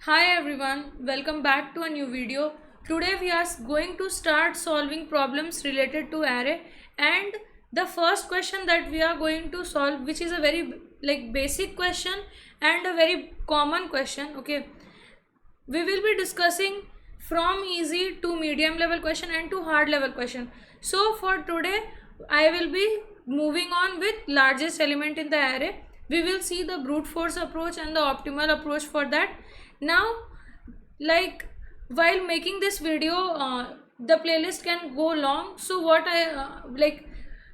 Hi everyone, welcome back to a new video. Today we are going to start solving problems related to array, and the first question that we are going to solve, which is a very basic question and a very common question. Okay, we will be discussing from easy to medium level question and to hard level question. So for today I will be moving on with largest element in the array. We will see the brute force approach and the optimal approach for that. Now, like, while making this video, the playlist can go long, so what I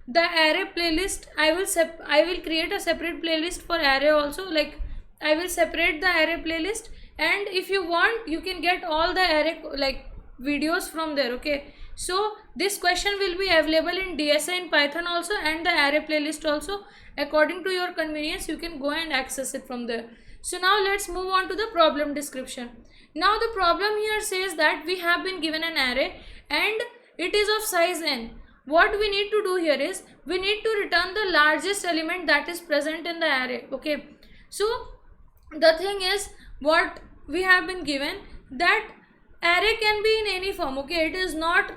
the array playlist, I will create a separate playlist for array also. Like, I will separate the array playlist, and if you want you can get all the array videos from there. Okay, so this question will be available in DSA in Python also, and the array playlist also. According to your convenience you can go and access it from there. So now let's move on to the problem description. Now the problem here says that we have been given an array and it is of size n. What we need to do here is we need to return the largest element that is present in the array. Okay, so the thing is, what we have been given, that array can be in any form. Okay, it is not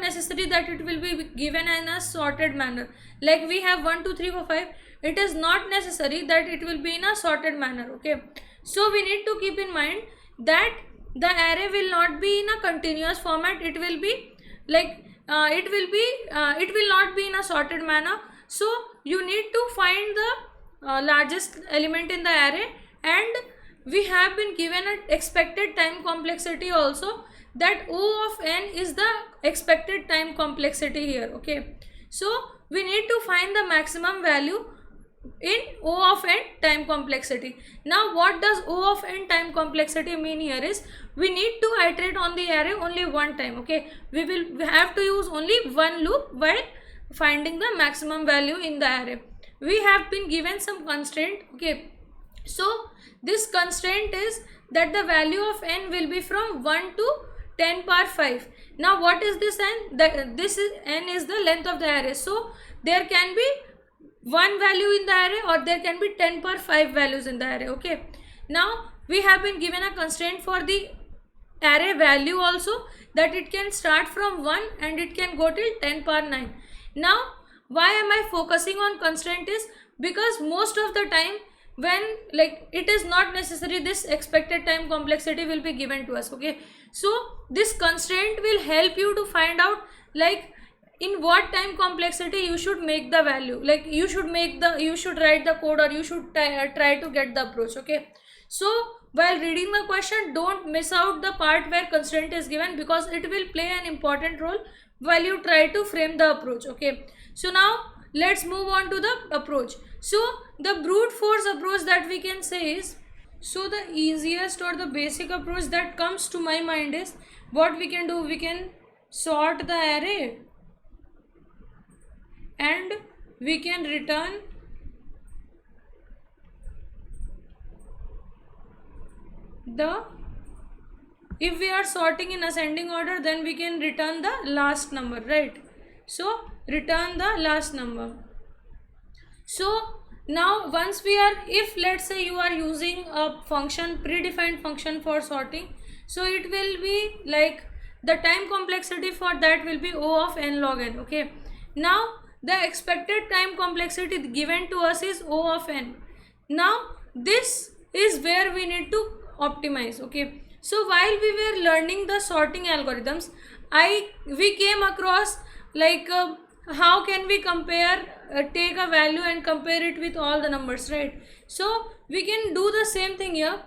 necessary that it will be given in a sorted manner. Like we have 1 2 3 4 5, it is not necessary that it will be in a sorted manner. Okay, so we need to keep in mind that the array will not be in a continuous format. It will be it will not be in a sorted manner. So you need to find the largest element in the array, and we have been given an expected time complexity also, that O of n is the expected time complexity here. Okay, so we need to find the maximum value in O of n time complexity. Now what does O of n time complexity mean here is, we need to iterate on the array only one time. Okay, we have to use only one loop while finding the maximum value in the array. We have been given some constraint. Okay, so this constraint is that the value of n will be from 1 to 10 power 5. Now what is this n? This is n is the length of the array. So there can be one value in the array, or there can be 10 power 5 values in the array. Okay, now we have been given a constraint for the array value also, that it can start from 1 and it can go till 10 power 9. Now why am I focusing on constraint is because most of the time when it is not necessary this expected time complexity will be given to us. Okay, so this constraint will help you to find out in what time complexity you should make the value. You should write the code, or you should try to get the approach. Okay, so while reading the question, don't miss out the part where constraint is given, because it will play an important role while you try to frame the approach. Okay, so now let's move on to the approach. So the brute force approach that we can say is, so the easiest or the basic approach that comes to my mind is, what we can do, we can sort the array and we can return the, if we are sorting in ascending order, then we can return the last number, right? So return the last number. So now once we are, if let's say you are using a function, predefined function for sorting, so it will be like the time complexity for that will be O of n log n. Okay, now the expected time complexity given to us is O of n. Now this is where we need to optimize. Okay, so while we were learning the sorting algorithms, we came across how can we compare, take a value and compare it with all the numbers, right? So we can do the same thing here.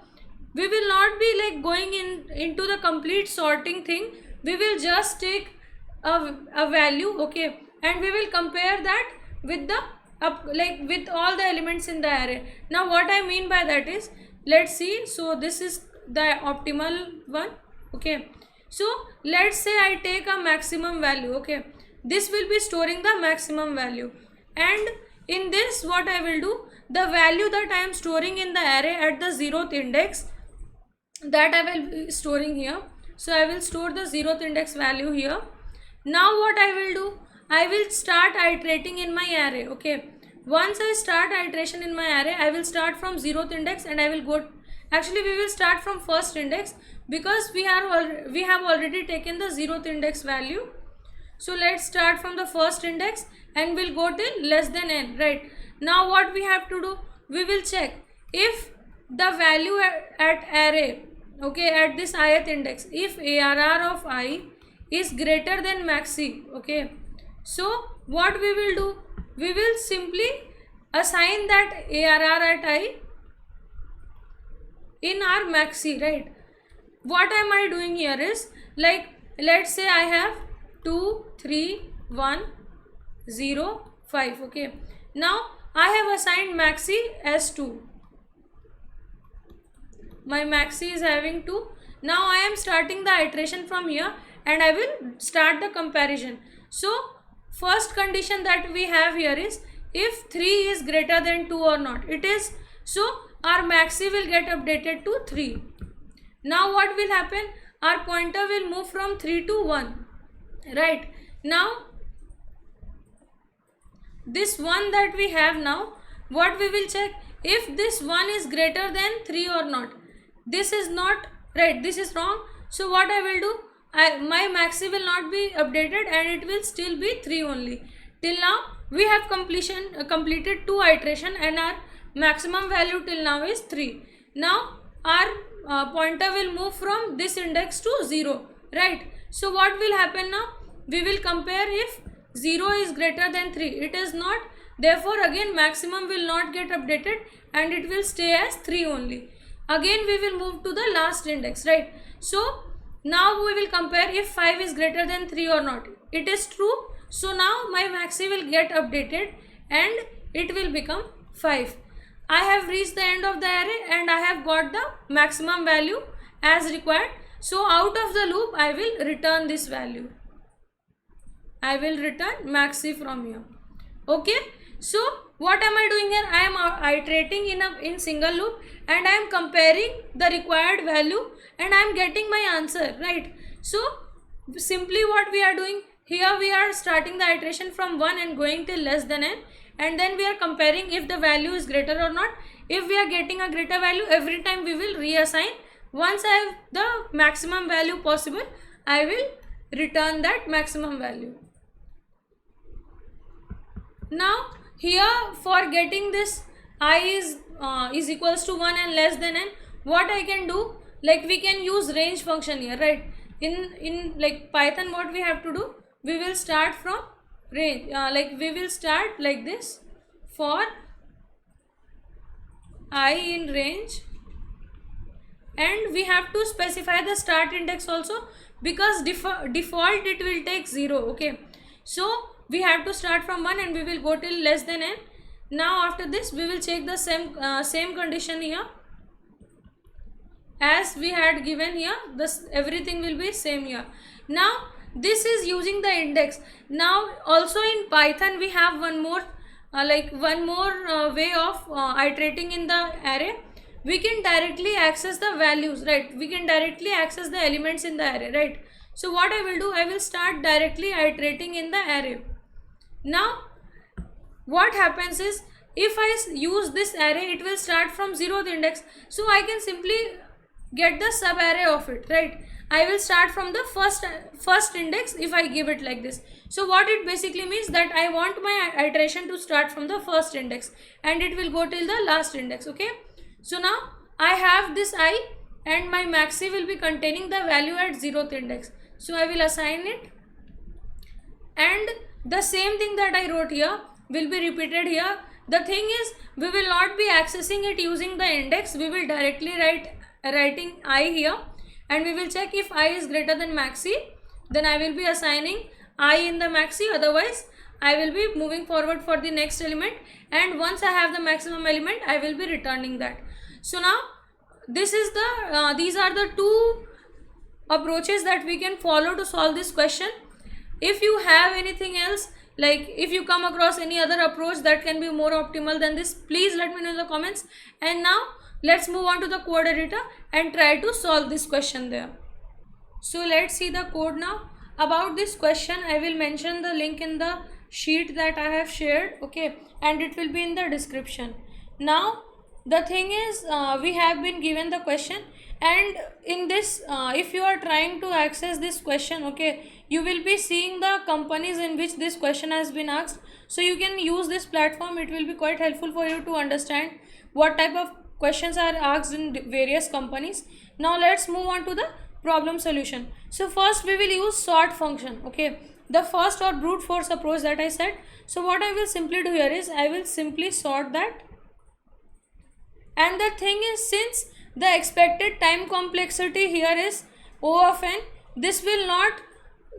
We will not be going into the complete sorting thing. We will just take a value. Okay, and we will compare that with the with all the elements in the array. Now what I mean by that is, let's see. So this is the optimal one. Okay, so let's say I take a maximum value. Okay, this will be storing the maximum value, and in this what I will do, the value that I am storing in the array at the 0th index, that I will be storing here. So I will store the 0th index value here. Now what I will do, I will start iterating in my array. Okay, once I start iteration in my array, I will start from 0th index and I will go Actually we will start from first index because we have already taken the 0th index value. So let's start from the first index and we'll go till less than n, right? Now what we have to do, we will check if the value at array, okay, at this ith index, if ARR of I is greater than maxi, okay, so what we will do, we will simply assign that ARR at I in our maxi, right? What am I doing here is, like, let's say I have 2 3 1 0 5, okay. Now I have assigned maxi as 2. My maxi is having 2. Now I am starting the iteration from here and I will start the comparison. So first condition that we have here is if 3 is greater than 2 or not. It is. So our maxi will get updated to 3. Now what will happen? Our pointer will move from 3 to 1. Right. Now this 1 that we have now, what we will check? If this 1 is greater than 3 or not. This is not right. This is wrong. So what I will do? My maxi will not be updated and it will still be 3 only. Till now we have completed 2 iteration and our maximum value till now is 3. Now our pointer will move from this index to 0, right? So what will happen now? We will compare if 0 is greater than 3. It is not. Therefore again maximum will not get updated and it will stay as 3 only. Again we will move to the last index, right? So now we will compare if 5 is greater than 3 or not. It is true. So now my maxi will get updated and it will become 5. I have reached the end of the array and I have got the maximum value as required. So out of the loop I will return this value. I will return maxi from here. Okay. So what am I doing here? I am iterating in single loop and I am comparing the required value and I am getting my answer, right? So simply what we are doing here, we are starting the iteration from 1 and going till less than n, and then we are comparing if the value is greater or not. If we are getting a greater value, every time we will reassign. Once I have the maximum value possible, I will return that maximum value. Now here for getting this I is equals to 1 and less than n, what I can do, like we can use range function here, right? In like Python, what we have to do, we will start from range, like we will start like this, for I in range, and we have to specify the start index also, because default it will take 0, okay. So we have to start from 1 and we will go till less than n. Now after this we will check the same condition here as we had given here. This everything will be same here. Now this is using the index. Now also in Python we have one more way of iterating in the array. We can directly access the values, right? We can directly access the elements in the array, right? So what I will do, I will start directly iterating in the array. Now what happens is, if I use this array, it will start from 0th index, so I can simply get the sub array of it, right? I will start from the first index if I give it like this. So what it basically means, that I want my iteration to start from the first index and it will go till the last index, okay. So now I have this I and my maxi will be containing the value at 0th index, so I will assign it, and the same thing that I wrote here will be repeated here. The thing is, we will not be accessing it using the index. We will directly writing I here, and we will check if I is greater than maxi, then I will be assigning I in the maxi, otherwise I will be moving forward for the next element, and once I have the maximum element, I will be returning that. So now this is the these are the two approaches that we can follow to solve this question. If you have anything else, like if you come across any other approach that can be more optimal than this, please let me know in the comments. And now let's move on to the code editor and try to solve this question there. So let's see the code now. About this question, I will mention the link in the sheet that I have shared, okay, and it will be in the description. Now the thing is, we have been given the question, and in this, if you are trying to access this question, okay, you will be seeing the companies in which this question has been asked. So you can use this platform. It will be quite helpful for you to understand what type of questions are asked in various companies. Now let's move on to the problem solution. So first we will use sort function, okay, the first or brute force approach that I said. So what I will simply do here is I will simply sort that. And the thing is, since the expected time complexity here is O of n, this will not,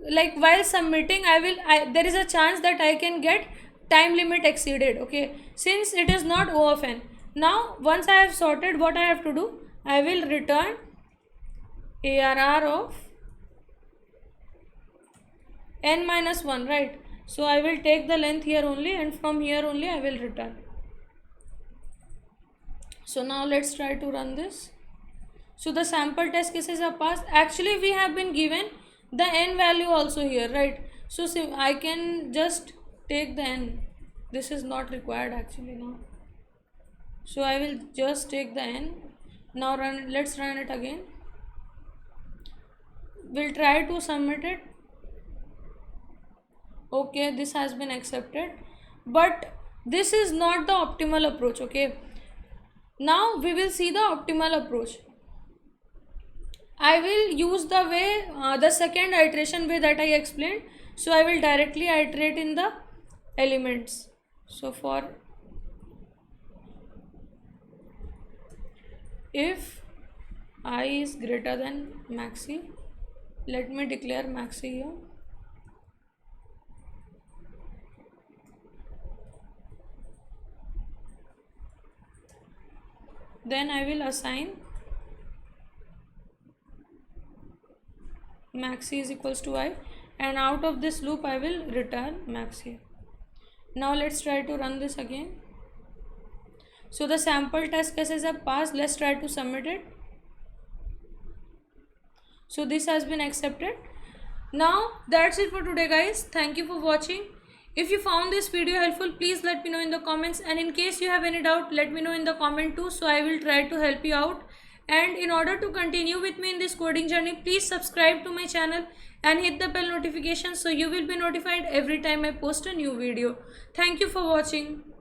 like while submitting, there is a chance that I can get time limit exceeded, okay, since it is not O of n. Now once I have sorted, what I have to do, I will return ARR of n minus 1, right? So I will take the length here only, and from here only I will return. So now let's try to run this. So the sample test cases are passed. Actually we have been given the n value also here, right? So I can just take the n. This is not required actually now. So I will just take the n. Now let's run it again. We'll try to submit it. Okay, this has been accepted, but this is not the optimal approach, okay. Now we will see the optimal approach. I will use the way, the second iteration way that I explained. So I will directly iterate in the elements. So for if I is greater than maxi, let me declare maxi here. Then I will assign maxi is equals to I, and out of this loop I will return maxi. Now let's try to run this again. So the sample test cases have passed. Let's try to submit it. So this has been accepted. Now that's it for today, guys. Thank you for watching. If you found this video helpful, please let me know in the comments, and in case you have any doubt, let me know in the comment too, so I will try to help you out. And in order to continue with me in this coding journey, please subscribe to my channel and hit the bell notification so you will be notified every time I post a new video. Thank you for watching.